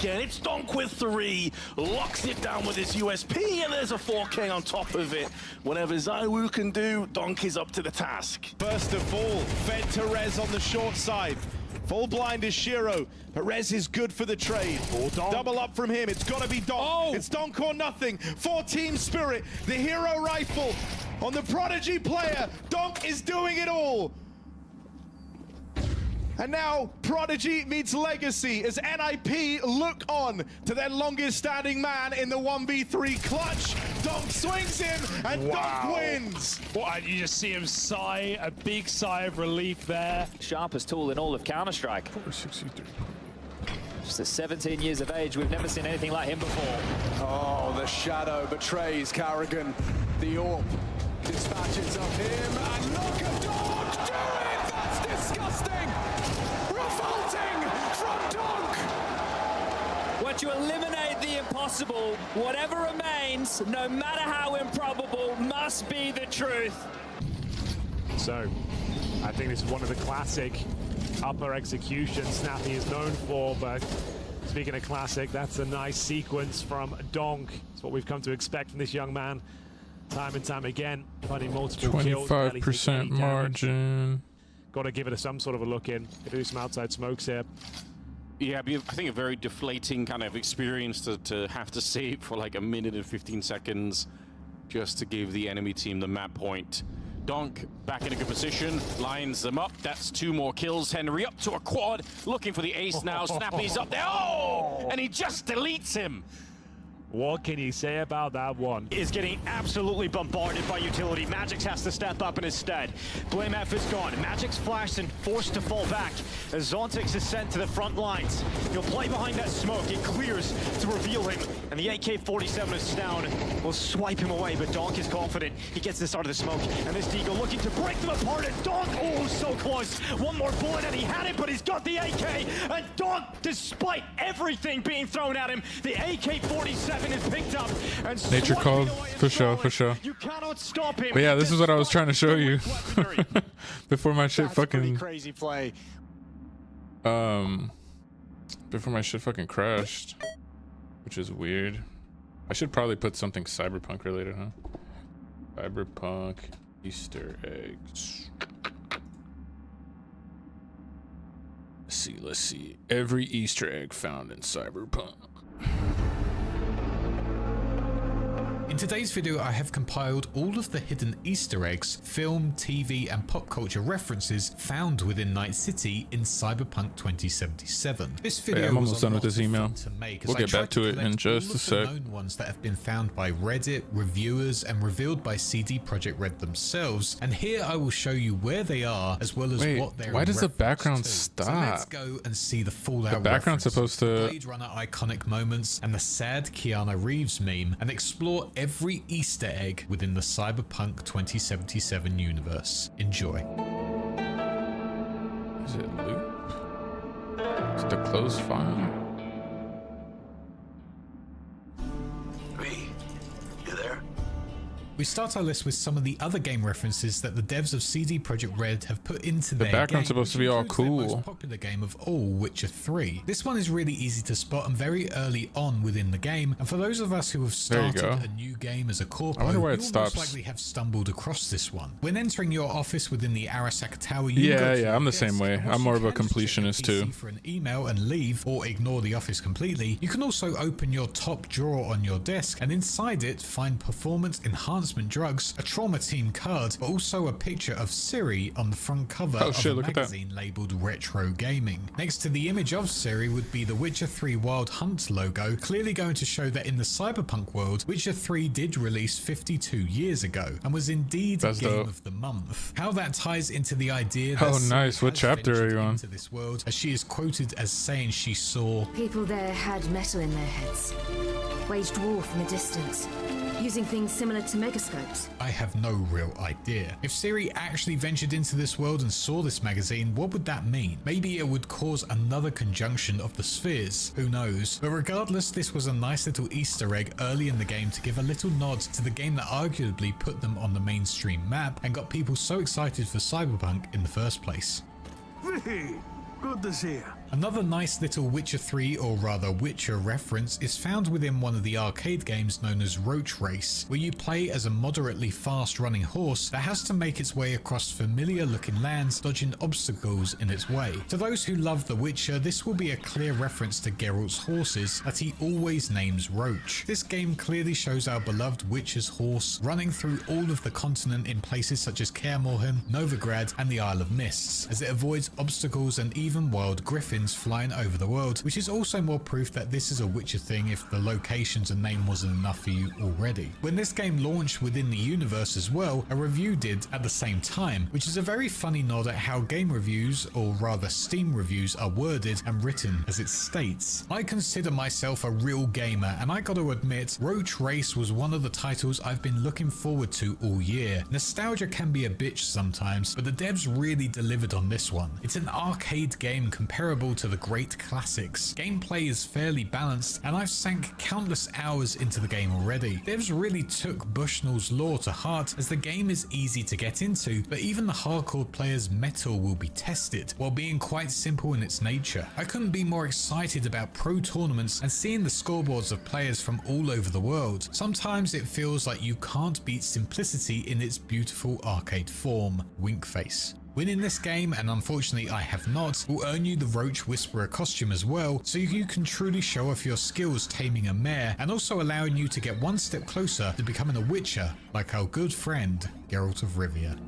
again. It's Donk with 3, locks it down with his USP, and there's a 4K on top of it. Whatever Zaiwu can do, Donk is up to the task. First of all, fed to Rez on the short side. Full blind is Shiro, but Rez is good for the trade. Double up from him, it's gotta be Donk. Oh. It's Donk or nothing. For Team Spirit, the hero rifle on the Prodigy player. Donk is doing it all. And now Prodigy meets Legacy as NIP look on to their longest standing man in the 1v3 clutch. Donk swings in and Donk wins. What, you just see him sigh, a big sigh of relief there. Sharpest tool in all of Counter-Strike. Just at 17 years of age, we've never seen anything like him before. Oh, the shadow betrays Carrigan. The AWP dispatches of him, and look at Donk do it! That's disgusting! Revolting from Donk! Once you eliminate the impossible, whatever remains, no matter how improbable, must be the truth. So, I think this is one of the classic upper executions Snappy is known for, but speaking of classic, that's a nice sequence from Donk. It's what we've come to expect from this young man. Time and time again, finding multiple kills. 25% margin. Got to give it some sort of a look in. Do some outside smokes here. Yeah, I think a very deflating kind of experience to have to save for like a minute and 15 seconds just to give the enemy team the map point. Donk back in a good position, lines them up. That's 2 more kills. Henry up to a quad, looking for the ace now. Snappy's up there. Oh! And he just deletes him. What can you say about that one? Is getting absolutely bombarded by utility. Magix has to step up in his stead. Blame F is gone. Magix flashed and forced to fall back as Zontix is sent to the front lines. He'll play behind that smoke. It clears to reveal him, and the AK-47 is down. Will swipe him away, but Donk is confident. He gets this out of the smoke, and this Deagle looking to break them apart, and Donk, oh, so close. One more bullet, and he had it, but he's got the AK, and Donk, despite everything being thrown at him, the AK-47 is picked up and Nature called, for sure, for sure. You cannot stop him. But yeah, this is what I was trying to show you before my shit fucking crazy play. Before my shit fucking crashed, which is weird. I should probably put something cyberpunk related, huh? Cyberpunk Easter eggs. Let's see. Every Easter egg found in Cyberpunk. In today's video, I have compiled all of the hidden Easter eggs, film, TV, and pop culture references found within Night City in Cyberpunk 2077. This video I'm almost done with this email. We'll get back to it in just a sec. Known ones that have been found by Reddit, reviewers, and revealed by CD Projekt Red themselves. And here I will show you where they are, as well as what they're. Why does the background to. stop? So let's go and see the Fallout. The background's supposed to. Blade Runner iconic moments and the sad Keanu Reeves meme, and explore every Easter egg within the Cyberpunk 2077 universe. Enjoy. Is it loop? Is it the closed file? You there? We start our list with some of the other game references that the devs of CD Projekt Red have put into their background's game, supposed to be all cool. their most popular game of all, Witcher 3. This one is really easy to spot and very early on within the game, and for those of us who have started a new game as a corpo, I wonder why it you will stops. most likely have stumbled across this one. When entering your office within the Arasaka Tower, you Yeah, I'm the same way. I'm more of a completionist too. For an email and leave, or ignore the office completely. You can also open your top drawer on your desk, and inside it find performance enhancement drugs, a trauma team card, but also a picture of Siri on the front cover of a magazine labeled Retro Gaming. Next to the image of Siri would be the Witcher 3 Wild Hunt logo, clearly going to show that in the cyberpunk world, Witcher 3 did release 52 years ago and was indeed Game of the Month. How that ties into the idea that nice. What chapter are you on? Into this world, as she is quoted as saying she saw people there had metal in their heads, waged war from a distance, using things similar to megascopes. I have no real idea. If Siri actually ventured into this world and saw this magazine, what would that mean? Maybe it would cause another conjunction of the spheres. Who knows? But regardless, this was a nice little Easter egg early in the game to give a little nod to the game that arguably put them on the mainstream map and got people so excited for Cyberpunk in the first place. Good to see you. Another nice little Witcher 3, or rather Witcher reference, is found within one of the arcade games known as Roach Race, where you play as a moderately fast running horse that has to make its way across familiar looking lands, dodging obstacles in its way. To those who love The Witcher, this will be a clear reference to Geralt's horses that he always names Roach. This game clearly shows our beloved Witcher's horse running through all of the continent in places such as Kaer Morhen, Novigrad and the Isle of Mists, as it avoids obstacles and even wild griffins flying over the world, which is also more proof that this is a Witcher thing if the locations and name wasn't enough for you already. When this game launched within the universe as well, a review did at the same time, which is a very funny nod at how game reviews, or rather Steam reviews, are worded and written, as it states. I consider myself a real gamer, and I gotta admit, Roach Race was one of the titles I've been looking forward to all year. Nostalgia can be a bitch sometimes, but the devs really delivered on this one. It's an arcade game comparable to the great classics. Gameplay is fairly balanced, and I've sank countless hours into the game already. Devs really took Bushnell's lore to heart, as the game is easy to get into, but even the hardcore player's mettle will be tested, while being quite simple in its nature. I couldn't be more excited about pro tournaments and seeing the scoreboards of players from all over the world. Sometimes it feels like you can't beat simplicity in its beautiful arcade form. Wink face. Winning this game, and unfortunately I have not, will earn you the Roach Whisperer costume as well, so you can truly show off your skills taming a mare, and also allowing you to get one step closer to becoming a Witcher, like our good friend Geralt of Rivia.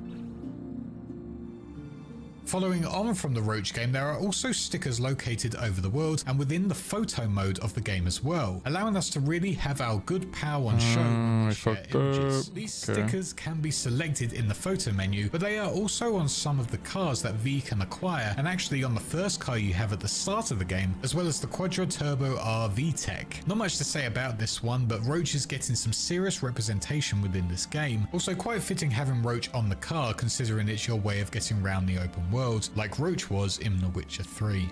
Following on from the Roach game, there are also stickers located over the world and within the photo mode of the game as well, allowing us to really have our good pal on show when we share images. These stickers can be selected in the photo menu, but they are also on some of the cars that V can acquire, and actually on the first car you have at the start of the game, as well as the Quadra Turbo R VTEC. Not much to say about this one, but Roach is getting some serious representation within this game. Also quite fitting having Roach on the car, considering it's your way of getting around the open world, like Roach was in The Witcher 3.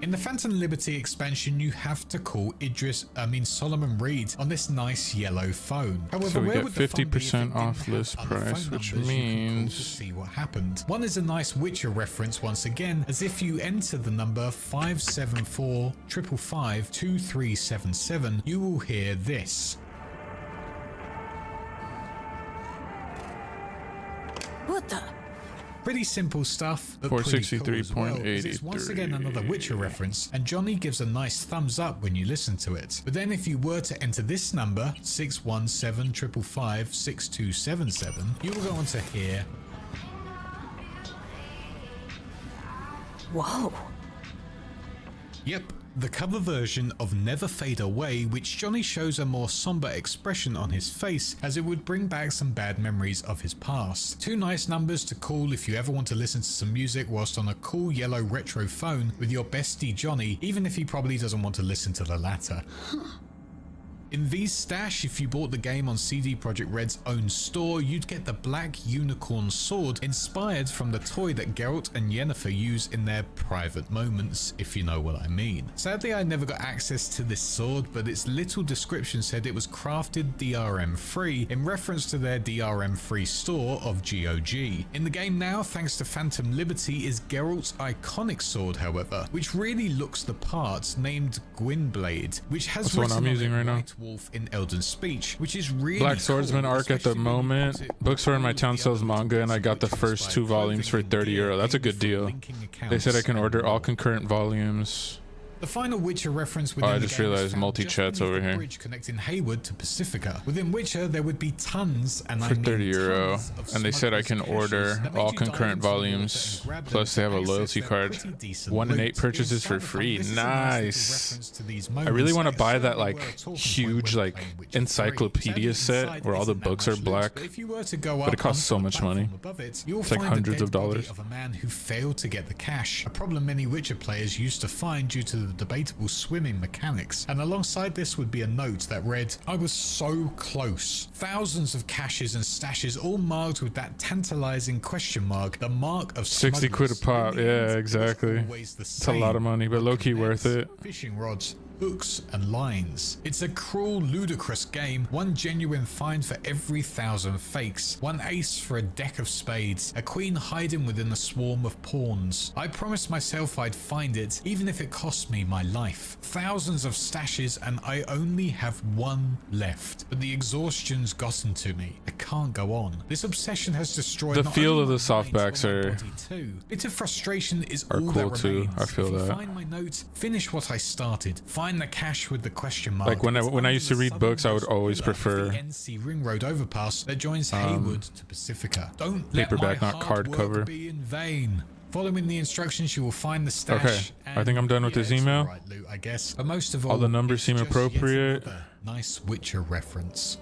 In the Phantom Liberty expansion, you have to call Solomon Reed on this nice yellow phone. However, so we where get would the fun be if it 50% didn't off have list other price, phone which numbers you can call means to see what happened. One is a nice Witcher reference once again, as if you enter the number 574 555 2377, you will hear this. What the? Pretty simple stuff, but pretty cool as well, 'cause it's 463.83. once again another Witcher reference, and Johnny gives a nice thumbs up when you listen to it. But then if you were to enter this number, 617 555 6277, you will go on to hear... Whoa. Yep, the cover version of Never Fade Away, which Johnny shows a more somber expression on his face, as it would bring back some bad memories of his past. Two nice numbers to call if you ever want to listen to some music whilst on a cool yellow retro phone with your bestie Johnny, even if he probably doesn't want to listen to the latter. In V's stash, if you bought the game on CD Projekt Red's own store, you'd get the Black Unicorn sword, inspired from the toy that Geralt and Yennefer use in their private moments, if you know what I mean. Sadly, I never got access to this sword, but its little description said it was crafted DRM-free, in reference to their DRM-free store of GOG. In the game now, thanks to Phantom Liberty, is Geralt's iconic sword, however, which really looks the part, named Gwynblade, which has That's what I'm using right now. Wolf in Elden Speech, which is really Black Swordsman cool, arc at the moment. Bookstore in my town sells manga, and I got the first 2 volumes for €30. That's a good deal. They said I can order all concurrent volumes. The final Witcher reference within I just realized multi-chat's over here. bridge connecting Hayward to Pacifica. Within Witcher, there would be tons, and For €30, and they said I can order all concurrent volumes. Plus, they have a loyalty card. 1 in 8 purchases for free. Nice. I really want to buy that like huge like encyclopedia set where all the books are black, but it costs so much money. It's like hundreds of dollars. Of a man who failed to get the cash, a problem many Witcher players used to find due to the debatable swimming mechanics. And alongside this would be a note that read, "I was so close. Thousands of caches and stashes all marked with that tantalizing question mark, the mark of 60 quid a pop. Yeah, exactly. It's a lot of money, but low-key worth it. Fishing rods, hooks and lines. It's a cruel, ludicrous game, one genuine find for every 1,000 fakes, one ace for a deck of spades, a queen hiding within a swarm of pawns. I promised myself I'd find it, even if it cost me my life. Thousands of stashes and I only have one left, but the exhaustion's gotten to me. I can't go on. This obsession has destroyed The feel of the softbacks are bit of frustration is all cool that too. remains. I feel If you that. find my notes, finish what I started. Find the cache with the question mark. Like when I used to read books, I would always prefer the NC Ring Road overpass that joins Haywood to Pacifica. Don't let paperback, my not hard card work cover. be in vain. Following the instructions, you will find the stash. Okay, I think I'm done with this it's email. all right loot, I guess. But most of All the numbers it's seem just yet appropriate. another nice Witcher reference.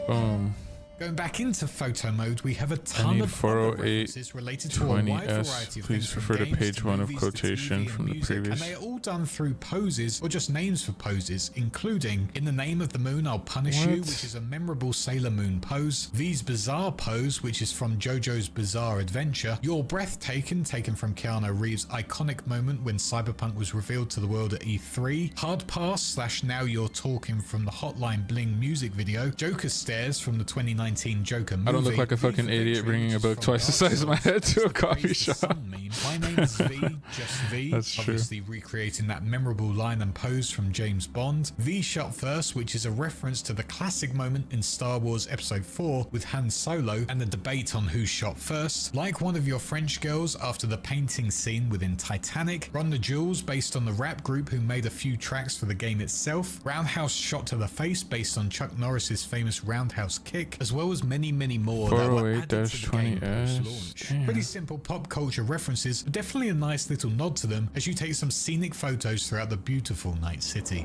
Boom. Going back into photo mode, we have a ton need of 408 other references related to a wide 20S. variety of Please things, from refer to games page 1 of movies to quotation TV from and the music, previous. and they are all done through poses or just names for poses, including "In the Name of the Moon, I'll Punish You," What? which is a memorable Sailor Moon pose; V's Bizarre pose, which is from JoJo's Bizarre Adventure; "You're Breathtaking," taken from Keanu Reeves' iconic moment when Cyberpunk was revealed to the world at E3; "Hard Pass" / "Now You're Talking" from the Hotline Bling music video; "Joker Stares" from the 2019 Joker movie. I don't look like a fucking idiot bringing a book twice the size of my head to a coffee shop. My name is V, just V. That's true. Obviously recreating that memorable line and pose from James Bond. V Shot First, which is a reference to the classic moment in Star Wars Episode 4 with Han Solo and the debate on who shot first. Like One of Your French Girls after the painting scene within Titanic. Run the Jewels based on the rap group who made a few tracks for the game itself. Roundhouse Shot to the Face based on Chuck Norris's famous roundhouse kick, as well as many more that were added to the game 408-20S. post-launch. Pretty simple pop culture references, but definitely a nice little nod to them as you take some scenic photos throughout the beautiful Night City.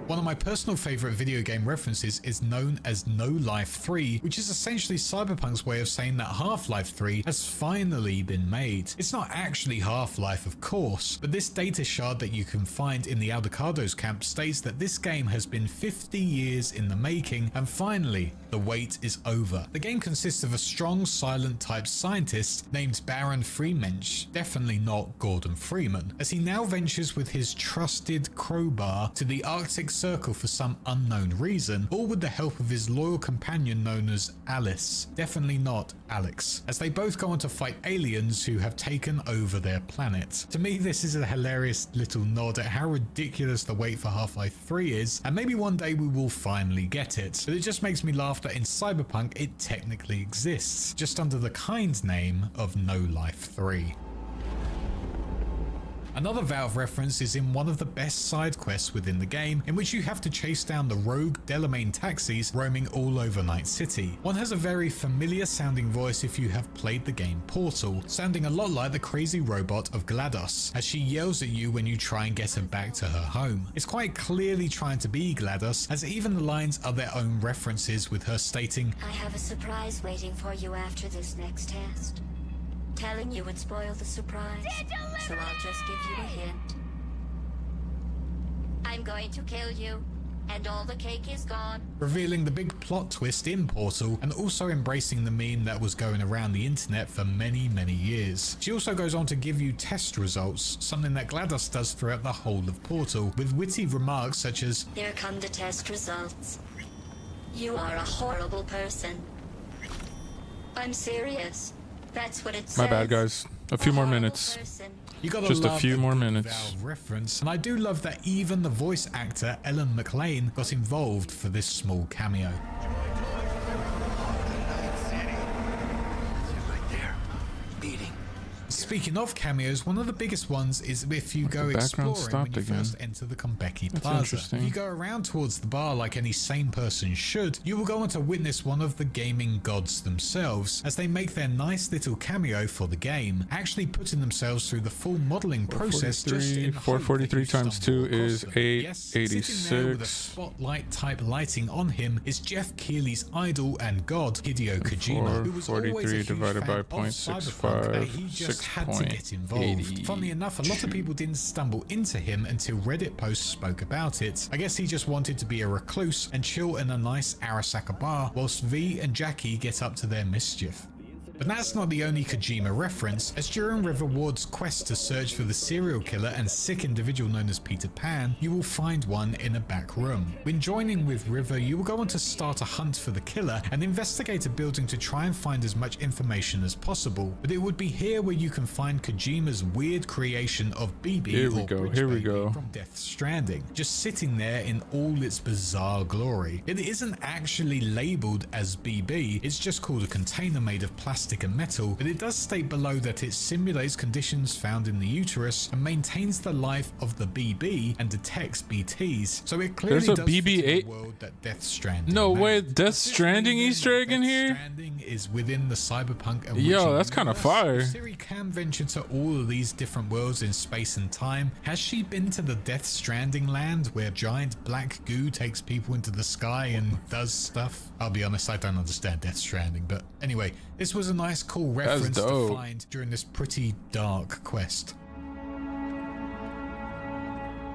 One of my personal favorite video game references is known as No Life 3, which is essentially Cyberpunk's way of saying that Half-Life 3 has finally been made. It's not actually Half-Life, of course, but this data shard that you can find in the Aldecados camp states that this game has been 50 years in the making, and finally, the wait is over. The game consists of a strong, silent type scientist named Baron Freemensch, definitely not Gordon Freeman, as he now ventures with his trusted crowbar to the Arctic Circle for some unknown reason, all with the help of his loyal companion known as Alice, definitely not Alex, as they both go on to fight aliens who have taken over their planet. To me, this is a hilarious little nod at how ridiculous the wait for Half-Life 3 is, and maybe one day we will finally get it, but it just makes me laugh that in Cyberpunk it technically exists, just under the kind name of No Life 3. Another Valve reference is in one of the best side quests within the game, in which you have to chase down the rogue Delamain taxis roaming all over Night City. One has a very familiar sounding voice if you have played the game Portal, sounding a lot like the crazy robot of GLaDOS, as she yells at you when you try and get her back to her home. It's quite clearly trying to be GLaDOS, as even the lines are their own references, with her stating, "I have a surprise waiting for you after this next test. Telling you would spoil the surprise, so I'll just give you a hint. I'm going to kill you, and all the cake is gone." revealing the big plot twist in Portal, and also embracing the meme that was going around the internet for many years. She also goes on to give you test results, something that GLaDOS does throughout the whole of Portal, with witty remarks such as, "Here come the test results. You are a horrible person. I'm serious. That's what it says. My bad, guys. A few more minutes. you gotta Just a love few more good minutes. Valve reference, and I do love that even the voice actor Ellen McLean got involved for this small cameo. Speaking of cameos, one of the biggest ones is if you go the background exploring when stopped you again. first enter the Konbeki That's Plaza. interesting. If you go around towards the bar like any sane person should, you will go on to witness one of the gaming gods themselves, as they make their nice little cameo for the game, actually putting themselves through the full modeling process just in 443 times 2 is 886. Sitting there with a 886. spotlight type lighting on him is Jeff Keighley's idol and god, Hideo Kojima, who was always a 443 huge divided fan by of Cyberpunk, that he just had to get involved. Funnily enough, a lot of people didn't stumble into him until Reddit posts spoke about it. I guess he just wanted to be a recluse and chill in a nice Arasaka bar whilst V and Jackie get up to their mischief. But that's not the only Kojima reference, as during River Ward's quest to search for the serial killer and sick individual known as Peter Pan, you will find one in a back room. When joining with River, you will go on to start a hunt for the killer and investigate a building to try and find as much information as possible. But it would be here where you can find Kojima's weird creation of BB Here we go. from Death Stranding, just sitting there in all its bizarre glory. It isn't actually labeled as BB, it's just called a container made of plastic and metal, but it does state below that it simulates conditions found in the uterus and maintains the life of the BB and detects BTs. So it clearly There's a does fit in BB-8. the world that Death Stranding No made. way, Death Stranding Easter egg in here? Death Stranding is within the cyberpunk and Yo, Witcher that's kind of universe. fire. If Siri can venture to all of these different worlds in space and time, has she been to the Death Stranding land where giant black goo takes people into the sky and does stuff? I'll be honest, I don't understand Death Stranding, but anyway, this was a nice cool reference to dope. find during this pretty dark quest.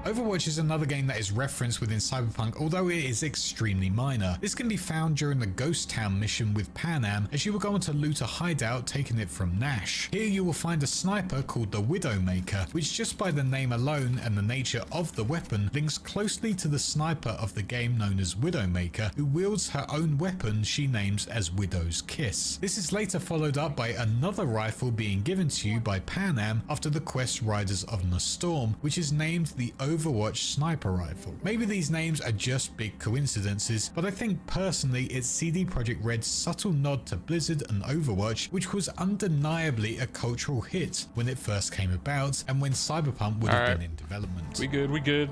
Overwatch is another game that is referenced within Cyberpunk, although it is extremely minor. This can be found during the Ghost Town mission with Panam, as you will go on to loot a hideout taking it from Nash. Here you will find a sniper called the Widowmaker, which just by the name alone and the nature of the weapon links closely to the sniper of the game known as Widowmaker, who wields her own weapon she names as Widow's Kiss. This is later followed up by another rifle being given to you by Panam after the quest Riders of the Storm, which is named the Overwatch sniper rifle. Maybe these names are just big coincidences, but I think personally it's CD Projekt Red's subtle nod to Blizzard and Overwatch, which was undeniably a cultural hit when it first came about and when Cyberpunk would have been in development. We good.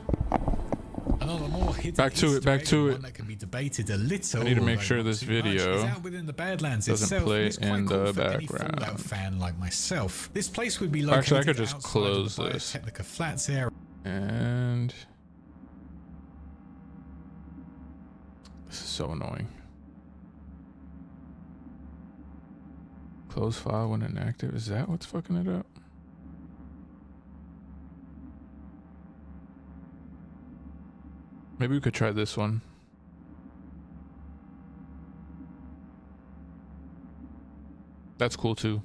Another more hidden Back to it, Easter back egg, to one it. that can be debated a little. I need to make although sure not this too much, video is out within the Badlands doesn't itself, play and it's quite in cool the for any background. Fallout fan like myself. This place would be located Actually, I could just outside close of the this. Biotechnica Flats area. And this is so annoying. Close file when inactive. Is that what's fucking it up? Maybe we could try this one. That's cool too.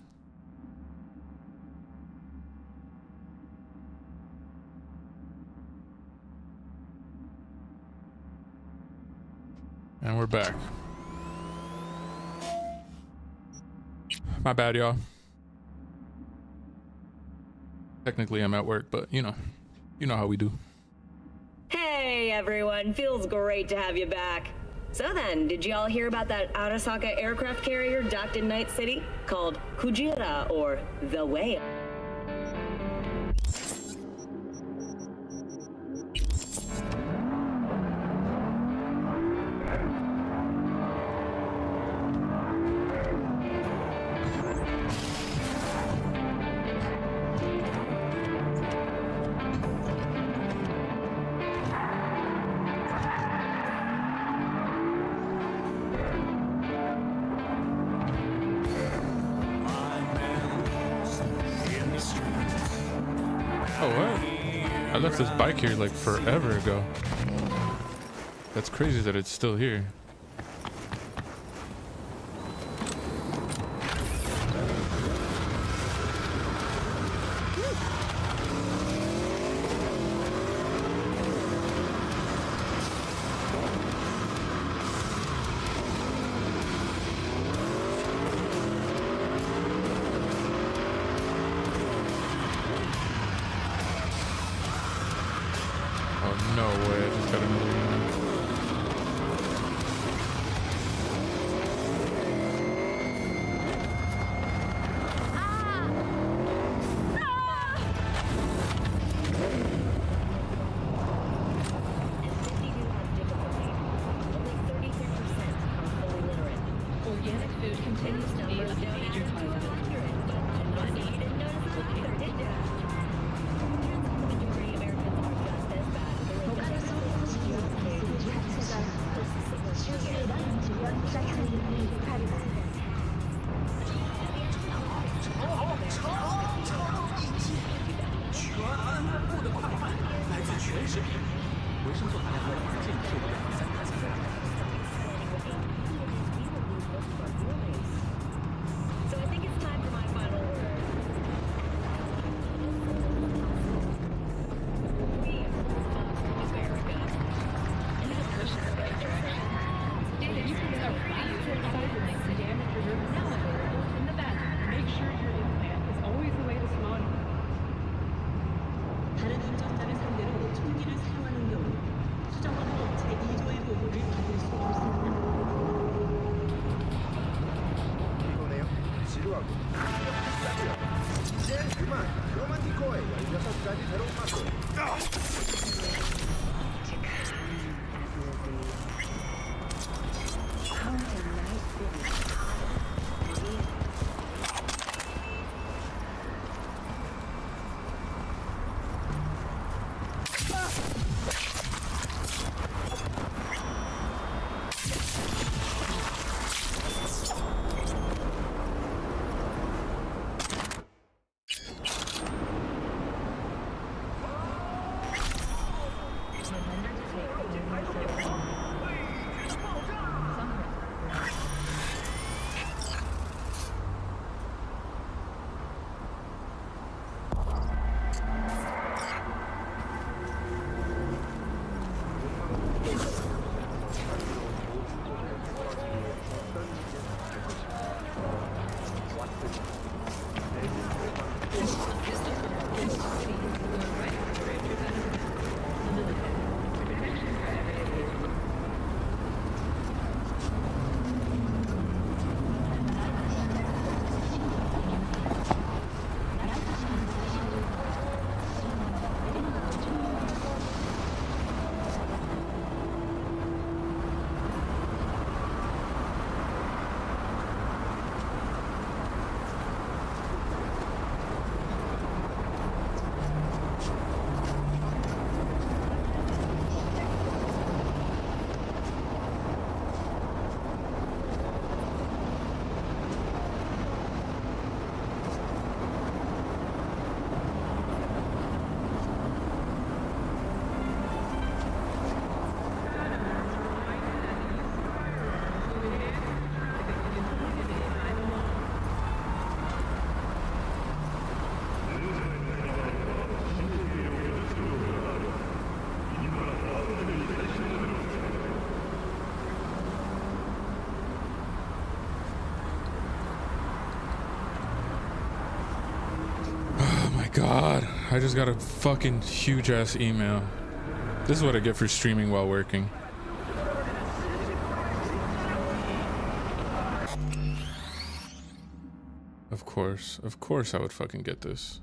And we're back. My bad, y'all. Technically, I'm at work, but you know how we do. Hey everyone, feels great to have you back. So then, did y'all hear about that Arasaka aircraft carrier docked in Night City called Kujira, or the Whale? Oh, what? I left this bike here like forever ago. That's crazy that it's still here. Oh, no way. I just got another one. Organic food continues to be a major So I think 다른 운전자를 상대로 총기를 사용하는 경우 수정헌법 제2조의 보호를 받을 수 없습니다. 이거네요. 지루하고 싸죠. 이제 그만 로만티코의 16가지 새로운 맛을. God, I just got a fucking huge ass email. This is what I get for streaming while working. Of course I would fucking get this.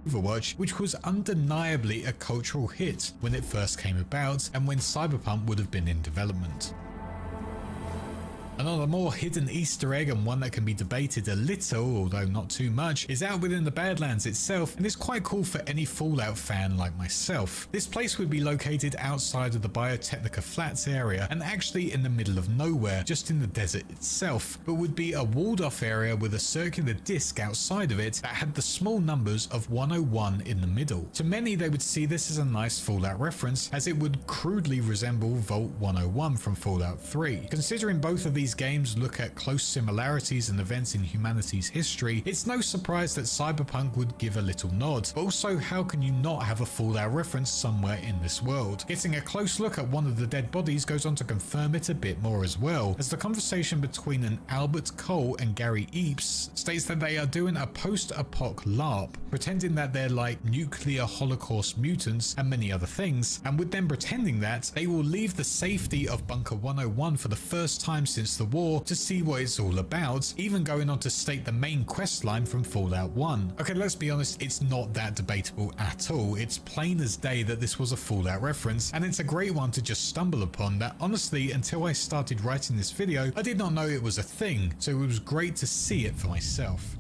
Overwatch, which was undeniably a cultural hit when it first came about and when Cyberpunk would have been in development. Another more hidden Easter egg, and one that can be debated a little, although not too much, is out within the Badlands itself, and is quite cool for any Fallout fan like myself. This place would be located outside of the Biotechnica Flats area, and actually in the middle of nowhere, just in the desert itself, but would be a walled off area with a circular disc outside of it that had the small numbers of 101 in the middle. To many, they would see this as a nice Fallout reference, as it would crudely resemble Vault 101 from Fallout 3. Considering both of these games look at close similarities and events in humanity's history, it's no surprise that Cyberpunk would give a little nod. But also, how can you not have a Fallout reference somewhere in this world? Getting a close look at one of the dead bodies goes on to confirm it a bit more as well, as the conversation between an Albert Cole and Gary Eaps states that they are doing a post-apoc LARP, pretending that they're like nuclear holocaust mutants and many other things, and with them pretending that, they will leave the safety of Bunker 101 for the first time since the war to see what it's all about, even going on to state the main quest line from Fallout 1. Okay, let's be honest, it's not that debatable at all. It's plain as day that this was a Fallout reference, and it's a great one to just stumble upon that honestly, until I started writing this video, I did not know it was a thing, so it was great to see it for myself.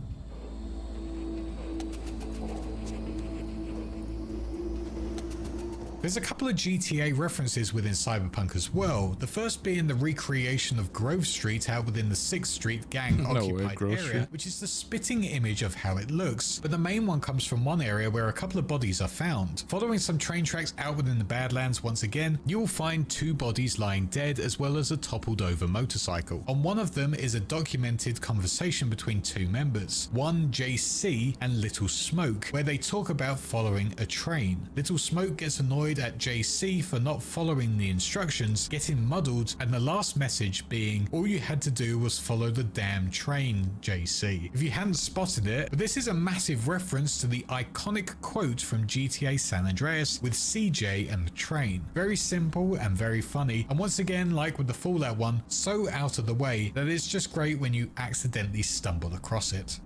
There's a couple of GTA references within Cyberpunk as well, the first being the recreation of Grove Street out within the 6th Street gang occupied area, which is the spitting image of how it looks, but the main one comes from one area where a couple of bodies are found. Following some train tracks out within the Badlands once again, you will find 2 bodies lying dead as well as a toppled over motorcycle. On one of them is a documented conversation between 2 members, one JC and Little Smoke, where they talk about following a train. Little Smoke gets annoyed annoyed at JC for not following the instructions, getting muddled, and the last message being, all you had to do was follow the damn train, JC. If you hadn't spotted it, but this is a massive reference to the iconic quote from GTA San Andreas with CJ and the train. Very simple and very funny, and once again, like with the Fallout one, so out of the way that it's just great when you accidentally stumble across it.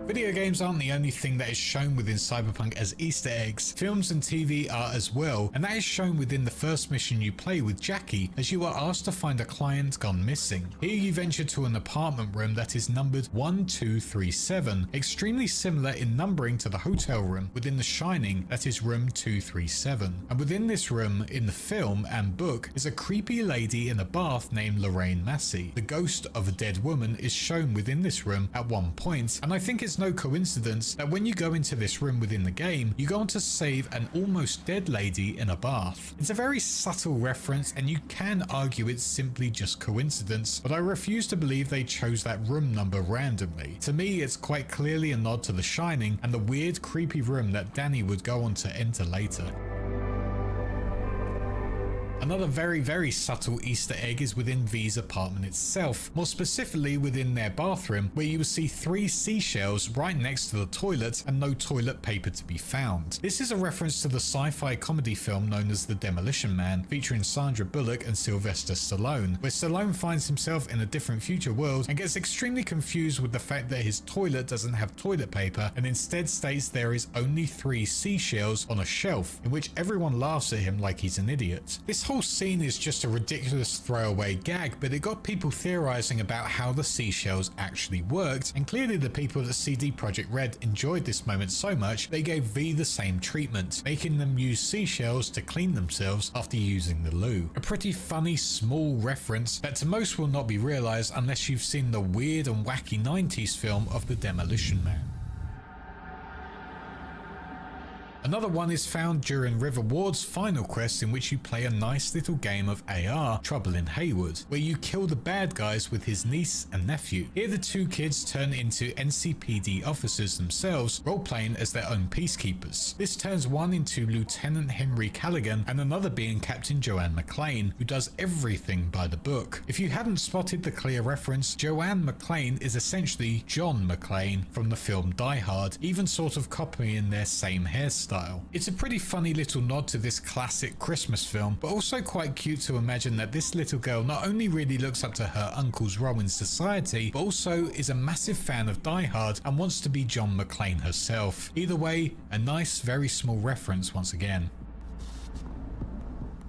Video games aren't the only thing that is shown within Cyberpunk as Easter eggs. Films and TV are as well, and that is shown within the first mission you play with Jackie, as you are asked to find a client gone missing. Here you venture to an apartment room that is numbered 1237, extremely similar in numbering to the hotel room within The Shining that is room 237. And within this room, in the film and book, is a creepy lady in a bath named Lorraine Massey. The ghost of a dead woman is shown within this room at one point, and I think it's no coincidence that when you go into this room within the game, you go on to save an almost dead lady in a bath. It's a very subtle reference, and you can argue it's simply just coincidence, but I refuse to believe they chose that room number randomly. To me, it's quite clearly a nod to The Shining and the weird, creepy room that Danny would go on to enter later. Another very subtle Easter egg is within V's apartment itself, more specifically within their bathroom, where you will see 3 seashells right next to the toilet and no toilet paper to be found. This is a reference to the sci-fi comedy film known as The Demolition Man, featuring Sandra Bullock and Sylvester Stallone, where Stallone finds himself in a different future world and gets extremely confused with the fact that his toilet doesn't have toilet paper and instead states there is only 3 seashells on a shelf, in which everyone laughs at him like he's an idiot. This whole scene is just a ridiculous throwaway gag, but it got people theorizing about how the seashells actually worked, and clearly the people at CD Projekt Red enjoyed this moment so much they gave V the same treatment, making them use seashells to clean themselves after using the loo. A pretty funny small reference that to most will not be realized unless you've seen the weird and wacky 90s film of The Demolition Man. Another one is found during River Ward's final quest, in which you play a nice little game of AR, Trouble in Haywood, where you kill the bad guys with his niece and nephew. Here the 2 kids turn into NCPD officers themselves, role-playing as their own peacekeepers. This turns one into Lieutenant Henry Callaghan and another being Captain Joanne McClane, who does everything by the book. If you hadn't spotted the clear reference, Joanne McClane is essentially John McClane from the film Die Hard, even sort of copying their same hairstyle. It's a pretty funny little nod to this classic Christmas film, but also quite cute to imagine that this little girl not only really looks up to her uncle's role in society, but also is a massive fan of Die Hard and wants to be John McClane herself. Either way, a nice, very small reference once again.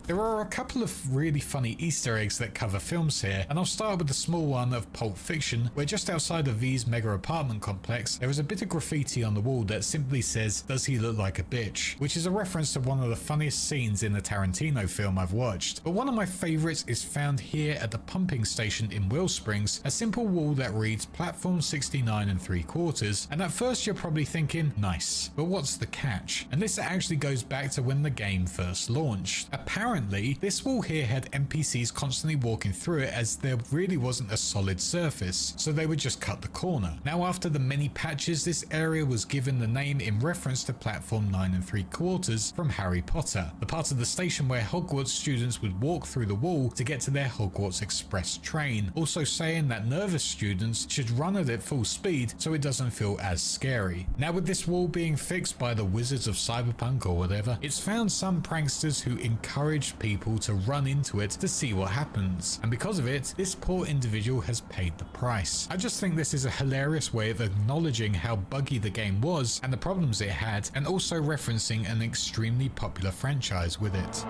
There are a couple of really funny Easter eggs that cover films here, and I'll start with the small one of Pulp Fiction, where just outside of V's mega apartment complex, there is a bit of graffiti on the wall that simply says, "Does he look like a bitch?" which is a reference to one of the funniest scenes in the Tarantino film I've watched. But one of my favorites is found here at the pumping station in Wellsprings, a simple wall that reads platform 69 3/4, and at first you're probably thinking, nice, but what's the catch? And this actually goes back to when the game first launched. Apparently, this wall here had NPCs constantly walking through it, as there really wasn't a solid surface, so they would just cut the corner. Now, after the many patches, this area was given the name in reference to platform 9 3/4 from Harry Potter, the part of the station where Hogwarts students would walk through the wall to get to their Hogwarts Express train, also saying that nervous students should run at full speed so it doesn't feel as scary. Now, with this wall being fixed by the Wizards of Cyberpunk or whatever, it's found some pranksters who encourage people to run into it to see what happens, and because of it, this poor individual has paid the price. I just think this is a hilarious way of acknowledging how buggy the game was and the problems it had, and also referencing an extremely popular franchise with it.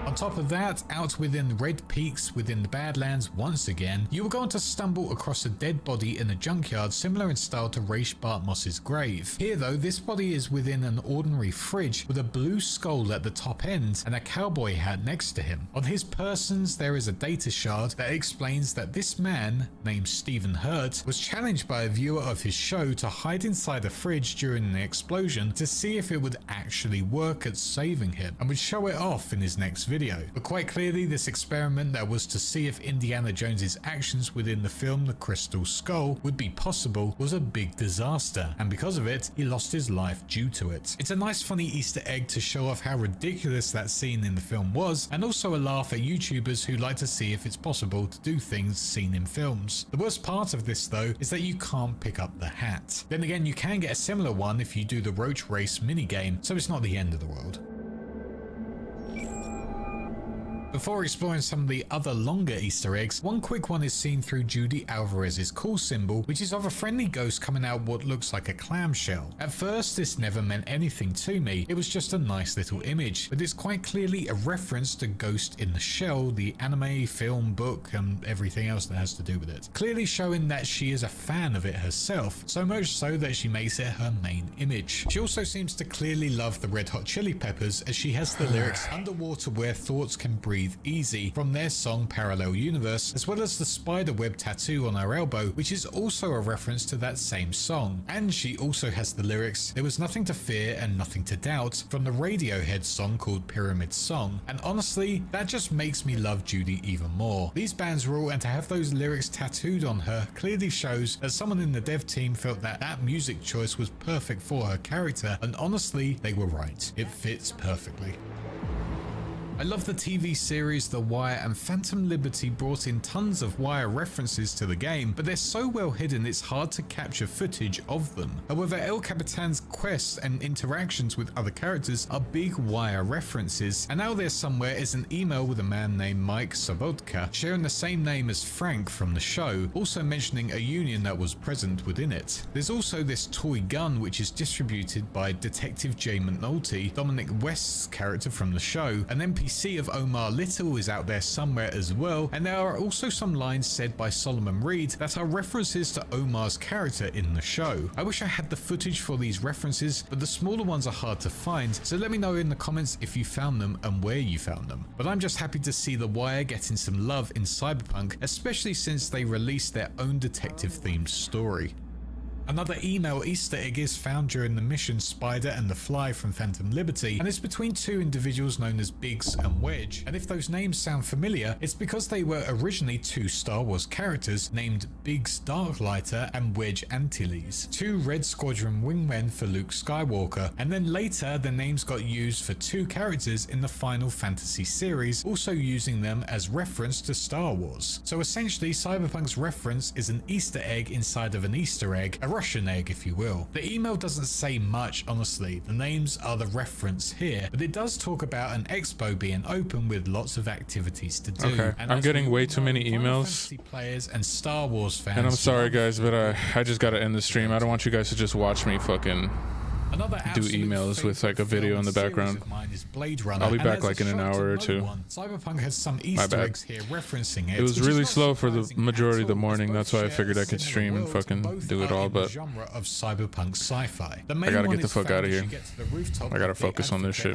On top of that, out within Red Peaks within the Badlands once again, you are going to stumble across a dead body in a junkyard similar in style to Raish Bartmoss's grave. Here though, this body is within an ordinary fridge with a blue skull at the top end and a cowboy hat next to him. On his persons there is a data shard that explains that this man, named Stephen Hurt, was challenged by a viewer of his show to hide inside a fridge during an explosion to see if it would actually work at saving him, and would show it off in his next video. video. But quite clearly, this experiment that was to see if Indiana Jones's actions within the film The Crystal Skull would be possible was a big disaster, and because of it, he lost his life due to it. It's a nice funny Easter egg to show off how ridiculous that scene in the film was, and also a laugh at YouTubers who like to see if it's possible to do things seen in films. The worst part of this though is that you can't pick up the hat. Then again, you can get a similar one if you do the Roach Race minigame, so it's not the end of the world. Before exploring some of the other longer Easter eggs, one quick one is seen through Judy Alvarez's call symbol, which is of a friendly ghost coming out what looks like a clamshell. At first, this never meant anything to me, it was just a nice little image, but it's quite clearly a reference to Ghost in the Shell, the anime, film, book, and everything else that has to do with it. Clearly showing that she is a fan of it herself, so much so that she makes it her main image. She also seems to clearly love the Red Hot Chili Peppers, as she has the lyrics "Underwater where thoughts can breathe easy" from their song Parallel Universe, as well as the spider web tattoo on her elbow, which is also a reference to that same song. And she also has the lyrics "There was nothing to fear and nothing to doubt" from the Radiohead song called Pyramid Song, and honestly, that just makes me love Judy even more. These bands rule, and to have those lyrics tattooed on her clearly shows that someone in the dev team felt that that music choice was perfect for her character, and honestly, they were right. It fits perfectly. I love the TV series The Wire, and Phantom Liberty brought in tons of Wire references to the game, but they're so well hidden it's hard to capture footage of them. However, El Capitan's quests and interactions with other characters are big Wire references, and out there somewhere is an email with a man named Mike Sobotka, sharing the same name as Frank from the show, also mentioning a union that was present within it. There's also this toy gun which is distributed by Detective J. McNulty, Dominic West's character from the show. An NPC of Omar Little is out there somewhere as well, and there are also some lines said by Solomon Reed that are references to Omar's character in the show. I wish I had the footage for these references, but the smaller ones are hard to find, so let me know in the comments if you found them and where you found them. But I'm just happy to see The Wire getting some love in Cyberpunk, especially since they released their own detective-themed story. Another email Easter egg is found during the mission Spider and the Fly from Phantom Liberty, and it's between two individuals known as Biggs and Wedge. And if those names sound familiar, it's because they were originally two Star Wars characters named Biggs Darklighter and Wedge Antilles, two Red Squadron wingmen for Luke Skywalker, and then later the names got used for two characters in the Final Fantasy series, also using them as reference to Star Wars. So essentially, Cyberpunk's reference is an Easter egg inside of an Easter egg, a Russian egg if you will. The email doesn't say much, honestly. The names are the reference here, but it does talk about an expo being open with lots of activities to do. Okay, and I'm getting way too many emails. Players and Star Wars fans. And I'm sorry guys, but I just gotta end the stream. I don't want you guys to just watch me fucking do emails with like a video in the background. I'll be back like in an hour or two. Cyberpunk has some Easter eggs here referencing it. It was really slow for the majority of the morning. That's why I figured I could stream and fucking do it all, but genre of cyberpunk sci-fi. I gotta get the fuck out of here. I gotta focus on this shit.